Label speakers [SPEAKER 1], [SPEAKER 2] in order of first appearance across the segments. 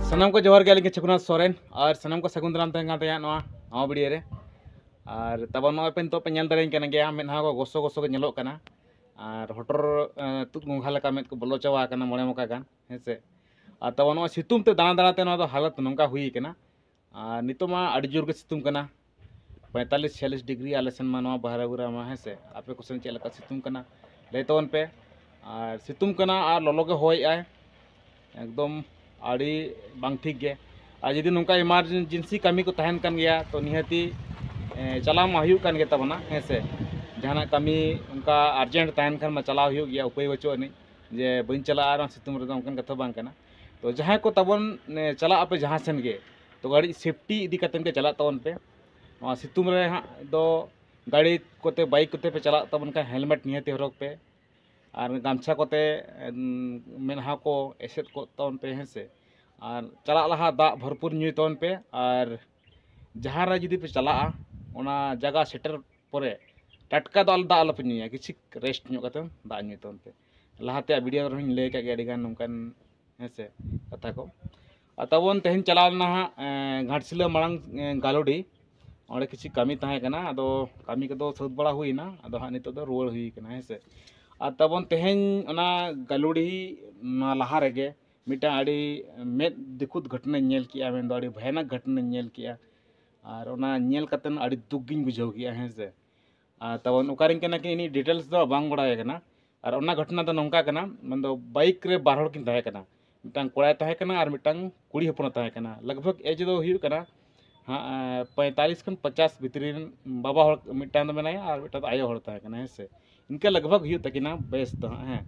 [SPEAKER 1] सानाम को जोहार गया छकुनाथ सोरेन और सानाम को सगुन दाराम तहन कान नवा वीडियो रे और तब नॉय पे तो पे नेल दारें कन गया मेदहा को गोसो गोसो के नेलोग कना और हटर तुत गोंघा लेका मेद को बोलो चावा कना मोड़े मका गान हेसे और तब नॉय सितुम ते दाना दाना ते नॉय दो हालत नोंका हुई कना और नितो मा अड़ी जोर के सितुम कना 45-46 डिग्री आले सन मा नॉय बहरागुरा मा हेसे आपे कुसन चेल का सितुम कना ले तवन पे और सितुम कना और लोलो के होय आय एकदम आड़ी बांग ठीक गे और जदि नौका इमरजेंसी कमी को तहन कन गया तो निहती चलाव मा हुयुग कन गे तबना हेसे जहाना कमी उनका अर्जेंट तहन खन मा चलाव हुयुग गया उपाय बचो नहीं जे बइन चला आर सितुम रे उनकन कथा बांग कना तो जहां को तबन चला पे जहां सेन गे तो गाड़ी सेफ्टी इदी कतन के चला तवन पे सितुम रे हाँ दो गाड़ी कोते बाइक कोते पे चला तबन का हेलमेट निहती हरक पे और गामछा कोते मेनहा को एसेट को तवन पे हेसे और चला लहा दा भरपूर न्यू तवन पे और जहाँ रे जुदी पे चला ओना जगह सेटर परे टटका दो दा आलप न्यूया किछि रेस्ट न्यू कते दा न्यू तवन पे लहाते वीडियो रही ले का गया गान नोंकन हेसे कथा को तबन तेहन चला ना घाटसिला मांग गालोडी और किसी कमी तहे कना अदो कमी को सद बड़ा हुईना अदो हाँ नितो दो रुआड़ हुई कना हेसे और तबन तेहन ओना गालुड़ी ना लहा रेगे मिटा आड़ी मेद दिखुत घटना नेल किया मेन आड़ी भयानक घटना नेल किया और ओना नेल कतन आड़ी दुगिन बुझाव किया हेसे तबन उकारिन कना कि इनी डिटेल्स दो बांग बड़ाय कना और ओना घटना दो नोंका कना मन दो बाइक रे बार हड़ किन तहे कना मिटांग कोड़ा तहे कना और मिटांग कुड़ी हपन तहे कना लगभग एज दो हुई कना हाँ 45 खन 50 भितरी बाबा हड़ मिटांग मेनाया और मिटा आयो हड़ तहे कना हेसे इनका लगभग हुई तकिना बेस तो हाँ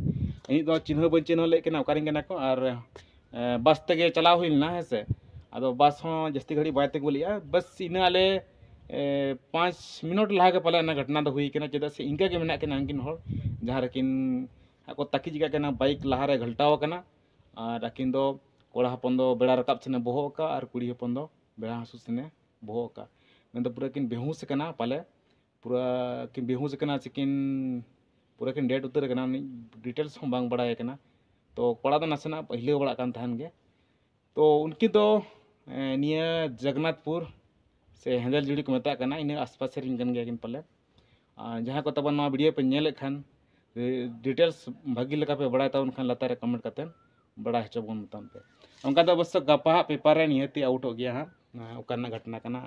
[SPEAKER 1] इन दो चिन्ह बन चिन्ह ले कना उकारिन कना को और बस तगे चला हुईना हेसे अदो बस हो जस्ती घड़ी बाय तक बोलिया बस इना आले 5 मिनट लहा के पले घटना दो हुई कना चेदा से इनका के मेना कना अंकिन हड़ जहाँ रकिन को ताकी जिगा कना बाइक लहा रे घलटाव कना और अकिन दो कोड़ा हपन दो बेड़ा रकाब सेने बोहो का और कुड़ी हपन दो बेड़ा हसु सेने बोहो का मैं तो पूरा किन बेहुस कना पाले पूरा किन बेहुस कना चिकिन पूरा किन डेट उतर कना डिटेल्स हम बांग बड़ाय कना तो कोड़ा दो नासेना पहले बड़ा कान तहन गे तो उनकी तो निया जगन्नाथपुर से हेंदल जुड़ी को मेता कना इन आसपास रिन कन गया किन पले जहां को तबन नवा वीडियो पे नेल खान डिटेल्स भागी लगा पे बड़ा ता उनखान लतारे कमेंट कतन बड़ा हेचो बन तन पे उनका तो बस गपा पेपर रे नियति आउट हो गया हां ओकरना घटना कना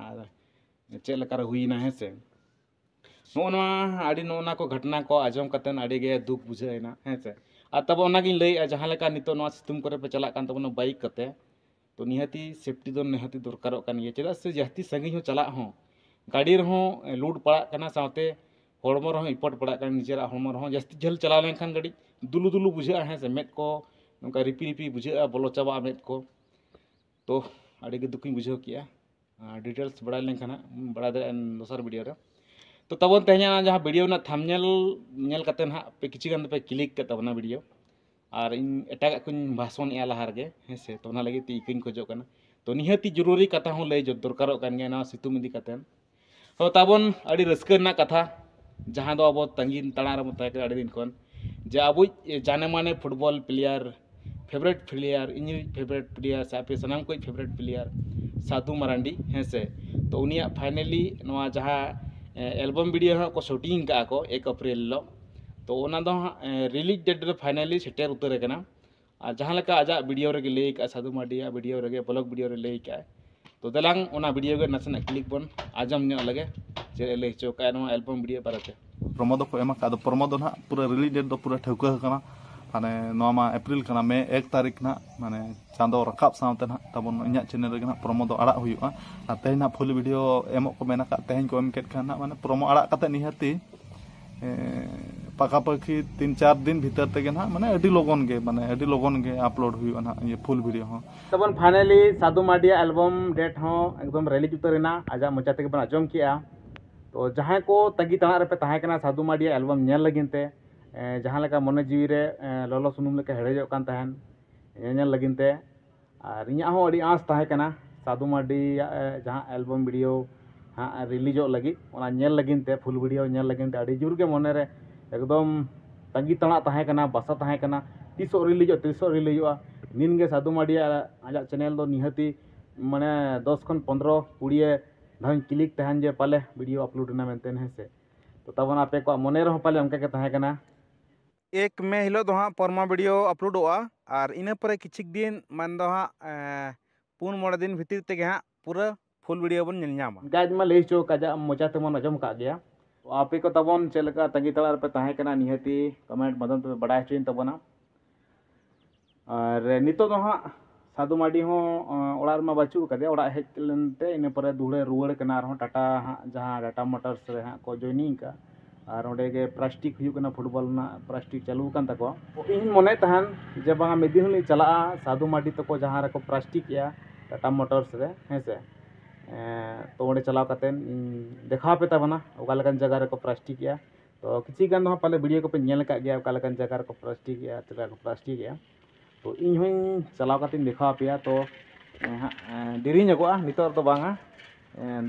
[SPEAKER 1] चे लकार हुईना हेसे नोना आड़ी नोना को घटना को आजम कतन आड़ी गे दुख बुझाइना हेसे और तब ओनागिन लई जहाँ लेका नितो नवा सितुम करे पे चला कान तबन बाइक कते तो निहती सेफ्टी दो निहती दरकार कान ये चेदा से जहती संगी हो चला हो गाड़ी रहो लूट पड़ा कना साथे हड़मो रहो इपट पड़ा कन निजेरा हड़मो रहो जस्ती झल चला लेनखान गाड़ी दुलु दुलु बुझा हेसे मेद को नोका रिपी रिपी बुझा बोलो चाबा मेद को तो आड़ी गे दुखिन बुझाव किया डिटेल्स बड़ा लेनखान बड़ा दोसर वीडियो रे तो तबन तेहना जहाँ वीडियो ना थंबनेल नेल कते ना पे किछि गान पे क्लिक के तबना वीडियो और इन एटागा कुन भाषण या लहार गे हेसे तो ना लगे ती इकिन खोजो कना तो निहती जरूरी कथा हो लय दरकारो कान गे ना सितुम इदी कते तो तबन आड़ी रस्क ना कथा जहाँ दो अब तंगिन तड़ा रे मत आड़ी दिन कोन जे अब जाने माने football player favourite player in favourite player से आपे सनाम को फेवरेट प्लेयर साधु मरांडी हेसे तो उनिया फाइनली नवा जहाँ एल्बम वीडियो हाँ को शूटिंग का को 1 अप्रैल लो तो ओना दो रिलीज डेट रे फाइनली सेटर उतर कना और जहाँ लेका आजा वीडियो रे ले का साधु माडिया वीडियो रे ब्लॉग वीडियो रे ले का तो दलांग ओना वीडियो के नसना क्लिक बन आजम ने लगे जे ले चो का नो एल्बम वीडियो पारते
[SPEAKER 2] प्रमोद को एमा का प्रमोद ना पूरा रिलीज डेट दो पूरा ठौका कना माने नोमा अप्रैल कना मे 1 तारीख ना माने चांदो रकाब सामते ना तबन इन्या चैनल रे ना प्रमोद अड़ा हुआ तेना फुल वीडियो एमो को मेना का तेहन को एम केट खाना माने प्रोमो अड़ा कते निहती पाका पाखी 3-4 दिन भीतर तेगे ना माने अडी लोगन गे अपलोड हुआ ना ये फुल वीडियो हो
[SPEAKER 1] तबन फाइनली साधु माडिया एल्बम डेट हो एकदम रिलीज उतरना आजा मचा तक बन आजम किया तो जहाँ को तगी तड़ा रे पे तहे कना साधु माडिया एल्बम नेल लगिनते जहाँ लेका मने जीवी रे ललो सुनुम लेका हेड़ेजो कान तहन नेल लगिनते और इन्या हो अडी आस तहे कना साधु माडिया जहाँ एल्बम वीडियो हाँ रिलीजो लगी ओना नेल लगिनते फुल वीडियो नेल लगिनते अडी जुर के मने रे एकदम तंगी तड़ा तहे कना बसा तहे कना तीसो रिलीजो नीन के साधु माडी आज चैनल दो निहती माने 10 खन 15 20 धान क्लिक तहन जे पाले वीडियो अपलोड ना मेनतेन है से तो तब आपे को मने रहो पाले उनका के तहे कना 1 मे हिलो दो हाँ परमा वीडियो अपलोडोगा और इना पर किछि दिन मान दो हाँ 4-5 दिन भीतर ते हाँ पूरा फुल वीडियो बन नामा गाज मा लई चो काजा मोचा तेमन अजम का गया तो आपे को तबन चलका तंगी तलार पे तहे कना निहती कमेंट मदन पे बड़ा चुन तबना और नितो दो हाँ साधु माडी हो ओड़ा मा बाचू कदे ओड़ा हेज लेनते इन पर दुड़े रुआड़ कना रहो टाटा हाँ जहाँ टाटा मोटर्स रे हाँ को जॉइनिंग का और ओडे के प्लास्टिक हुयु कना फुटबॉल ना प्लास्टिक चालू कान तको इन मने तहन जे बा मिदिन हली चला साधु माडी तको जहाँ रको प्लास्टिक या टाटा मोटर्स रे हेसे तो ओडे चलाव कतेन देखा पे तबना ओका लकन जगह रको प्लास्टिक या तो किछि गान दो पाले वीडियो को पे नेल का गया ओका लकन जगह रको प्लास्टिक या चला को प्लास्टिक या तो इन हूँ चलाव कतिन देखा पे तो देरी नगोआ नितो तो बांगा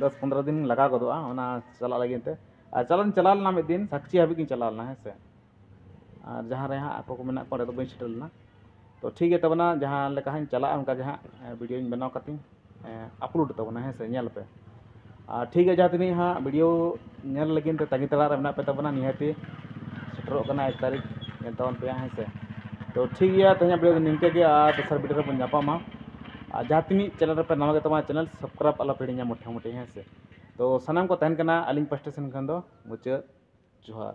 [SPEAKER 1] 10-15 दिन लगा गदोआ ओना चला लगिनते और चला लेना मिद दिन साक्षी हाबी की चला लेना है से और जहाँ रे हाँ आपको मेना को तो बई सेटलना तो ठीक है तबना जहाँ लेका हाँ चला उनका जहाँ वीडियो बनाव कतिन अपलोड तबना है से नेल पे और ठीक है जहाँ तनी हाँ वीडियो नेल लगिन ते तंगी तला रे मेना पे तबना निहाती सेटरो कना 1 तारीख नेल तवन पे है से तो ठीक है तेज वीडियो निंके के दसर वीडियो रे बन जापामा और जहाँ तनी चैनल पे नवा तमा चैनल सब्सक्राइब अला पेड़िया मोटा मोटी है से तो सनाम को तहन कना अलिंग पास्टेशन खन दो मुचाद जोहार।